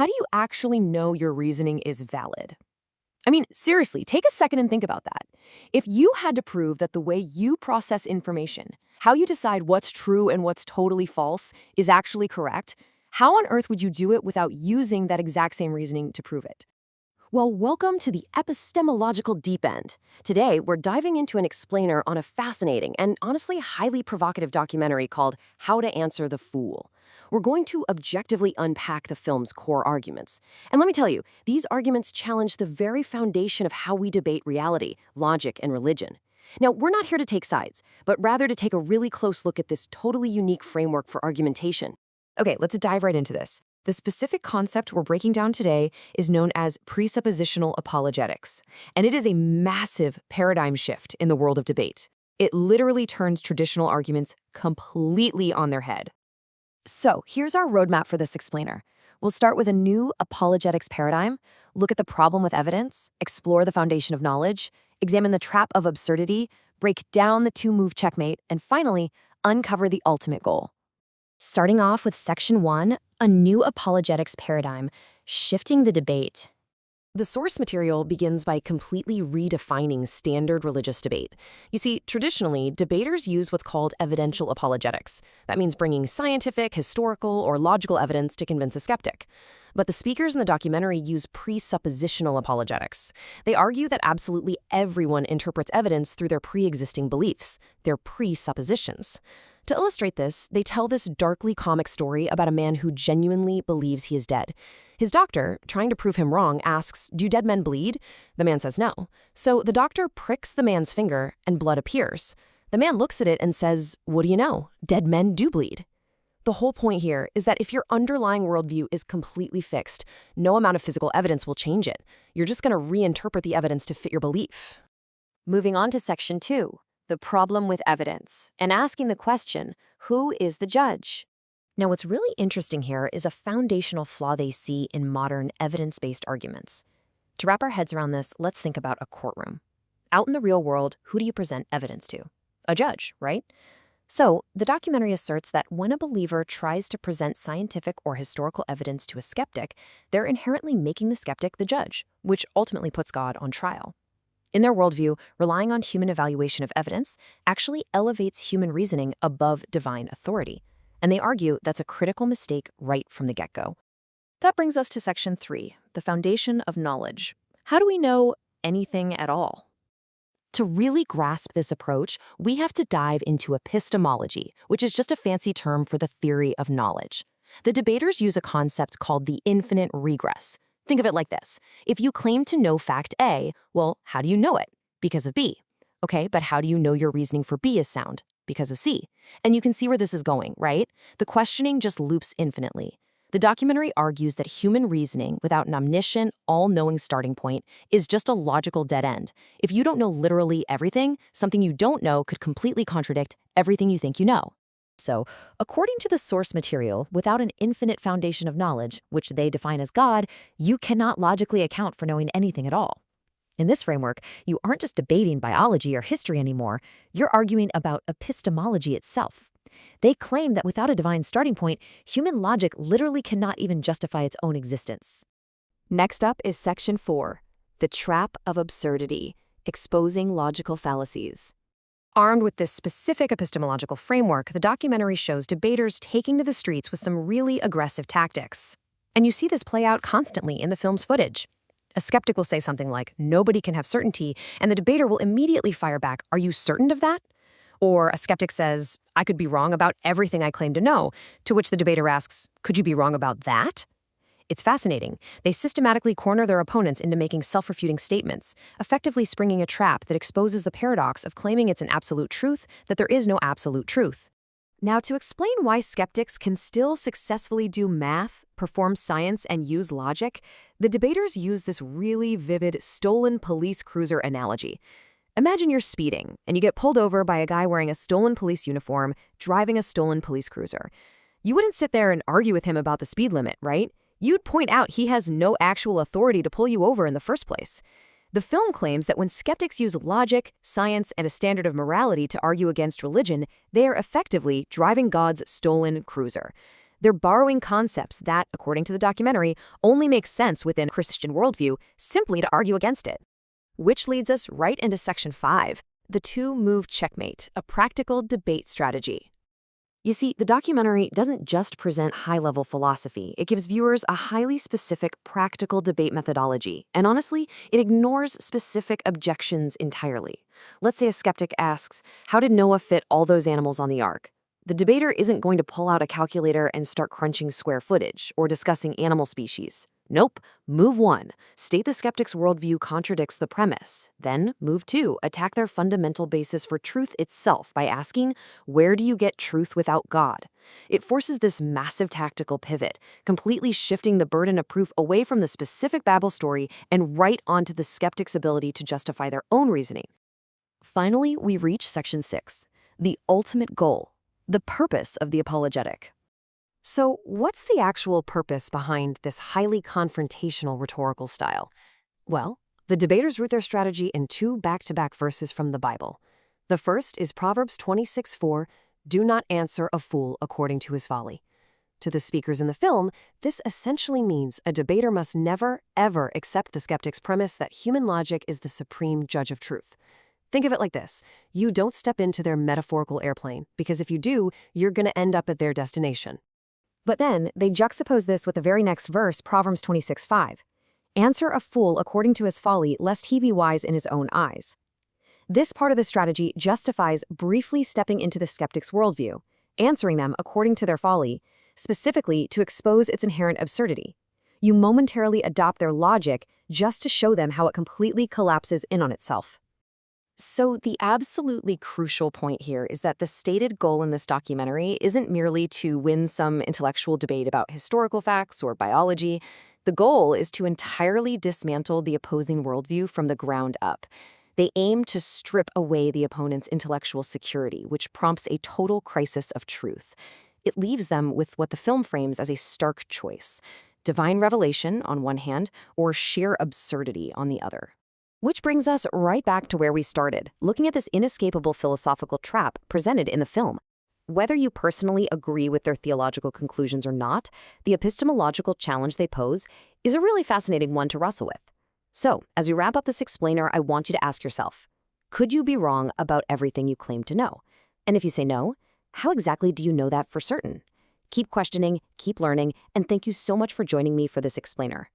how do you actually know your reasoning is valid? I mean, seriously, take a second and think about that. If you had to prove that the way you process information, how you decide what's true and what's totally false, is actually correct, how on earth would you do it without using that exact same reasoning to prove it? Well, welcome to the epistemological deep end. Today, we're diving into an explainer on a fascinating and honestly highly provocative documentary called How to Answer the Fool. We're going to objectively unpack the film's core arguments. And let me tell you, these arguments challenge the very foundation of how we debate reality, logic, and religion. Now, we're not here to take sides, but rather to take a really close look at this totally unique framework for argumentation. Okay, let's dive right into this. The specific concept we're breaking down today is known as presuppositional apologetics, and it is a massive paradigm shift in the world of debate. It literally turns traditional arguments completely on their head. So here's our roadmap for this explainer. We'll start with a new apologetics paradigm, look at the problem with evidence, explore the foundation of knowledge, examine the trap of absurdity, break down the two-move checkmate, and finally, uncover the ultimate goal. Starting off with Section 1, a new apologetics paradigm, shifting the debate. The source material begins by completely redefining standard religious debate. You see, traditionally, debaters use what's called evidential apologetics. That means bringing scientific, historical, or logical evidence to convince a skeptic. But the speakers in the documentary use presuppositional apologetics. They argue that absolutely everyone interprets evidence through their pre-existing beliefs, their presuppositions. To illustrate this, they tell this darkly comic story about a man who genuinely believes he is dead. His doctor, trying to prove him wrong, asks, "Do dead men bleed?" The man says no. So the doctor pricks the man's finger and blood appears. The man looks at it and says, "What do you know? Dead men do bleed." The whole point here is that if your underlying worldview is completely fixed, no amount of physical evidence will change it. You're just going to reinterpret the evidence to fit your belief. Moving on to Section 2. The problem with evidence, and asking the question, who is the judge? Now, what's really interesting here is a foundational flaw they see in modern evidence-based arguments. To wrap our heads around this, let's think about a courtroom. Out in the real world, who do you present evidence to? A judge, right? So, the documentary asserts that when a believer tries to present scientific or historical evidence to a skeptic, they're inherently making the skeptic the judge, which ultimately puts God on trial. In their worldview, relying on human evaluation of evidence actually elevates human reasoning above divine authority. And they argue that's a critical mistake right from the get-go. That brings us to Section 3, the foundation of knowledge. How do we know anything at all? To really grasp this approach, we have to dive into epistemology, which is just a fancy term for the theory of knowledge. The debaters use a concept called the infinite regress. Think of it like this. If you claim to know fact A, well, how do you know it? Because of B. Okay, but how do you know your reasoning for B is sound? Because of C. And you can see where this is going, right? The questioning just loops infinitely. The documentary argues that human reasoning without an omniscient, all-knowing starting point is just a logical dead end. If you don't know literally everything, something you don't know could completely contradict everything you think you know. So, according to the source material, without an infinite foundation of knowledge, which they define as God, you cannot logically account for knowing anything at all. In this framework, you aren't just debating biology or history anymore, you're arguing about epistemology itself. They claim that without a divine starting point, human logic literally cannot even justify its own existence. Next up is Section 4, the trap of absurdity, exposing logical fallacies. Armed with this specific epistemological framework, the documentary shows debaters taking to the streets with some really aggressive tactics. And you see this play out constantly in the film's footage. A skeptic will say something like, "Nobody can have certainty," and the debater will immediately fire back, "Are you certain of that?" Or a skeptic says, "I could be wrong about everything I claim to know," to which the debater asks, "Could you be wrong about that?" It's fascinating. They systematically corner their opponents into making self-refuting statements, effectively springing a trap that exposes the paradox of claiming it's an absolute truth that there is no absolute truth. Now, to explain why skeptics can still successfully do math, perform science, and use logic, the debaters use this really vivid stolen police cruiser analogy. Imagine you're speeding, and you get pulled over by a guy wearing a stolen police uniform, driving a stolen police cruiser. You wouldn't sit there and argue with him about the speed limit, right? You'd point out he has no actual authority to pull you over in the first place. The film claims that when skeptics use logic, science, and a standard of morality to argue against religion, they are effectively driving God's stolen cruiser. They're borrowing concepts that, according to the documentary, only make sense within Christian worldview simply to argue against it. Which leads us right into Section 5, the two-move checkmate, a practical debate strategy. You see, the documentary doesn't just present high-level philosophy. It gives viewers a highly specific, practical debate methodology. And honestly, it ignores specific objections entirely. Let's say a skeptic asks, how did Noah fit all those animals on the ark? The debater isn't going to pull out a calculator and start crunching square footage or discussing animal species. Nope. Move 1. State the skeptic's worldview contradicts the premise. Then, move 2. Attack their fundamental basis for truth itself by asking, where do you get truth without God? It forces this massive tactical pivot, completely shifting the burden of proof away from the specific Bible story and right onto the skeptic's ability to justify their own reasoning. Finally, we reach Section 6, the ultimate goal, the purpose of the apologetic. So, what's the actual purpose behind this highly confrontational rhetorical style? Well, the debaters root their strategy in two back-to-back verses from the Bible. The first is Proverbs 26:4, "Do not answer a fool according to his folly." To the speakers in the film, this essentially means a debater must never, ever accept the skeptic's premise that human logic is the supreme judge of truth. Think of it like this. You don't step into their metaphorical airplane, because if you do, you're going to end up at their destination. But then, they juxtapose this with the very next verse, Proverbs 26:5. Answer a fool according to his folly, lest he be wise in his own eyes. This part of the strategy justifies briefly stepping into the skeptic's worldview, answering them according to their folly, specifically to expose its inherent absurdity. You momentarily adopt their logic just to show them how it completely collapses in on itself. So the absolutely crucial point here is that the stated goal in this documentary isn't merely to win some intellectual debate about historical facts or biology. The goal is to entirely dismantle the opposing worldview from the ground up. They aim to strip away the opponent's intellectual security, which prompts a total crisis of truth. It leaves them with what the film frames as a stark choice: divine revelation on one hand, or sheer absurdity on the other. Which brings us right back to where we started, looking at this inescapable philosophical trap presented in the film. Whether you personally agree with their theological conclusions or not, the epistemological challenge they pose is a really fascinating one to wrestle with. So, as we wrap up this explainer, I want you to ask yourself, could you be wrong about everything you claim to know? And if you say no, how exactly do you know that for certain? Keep questioning, keep learning, and thank you so much for joining me for this explainer.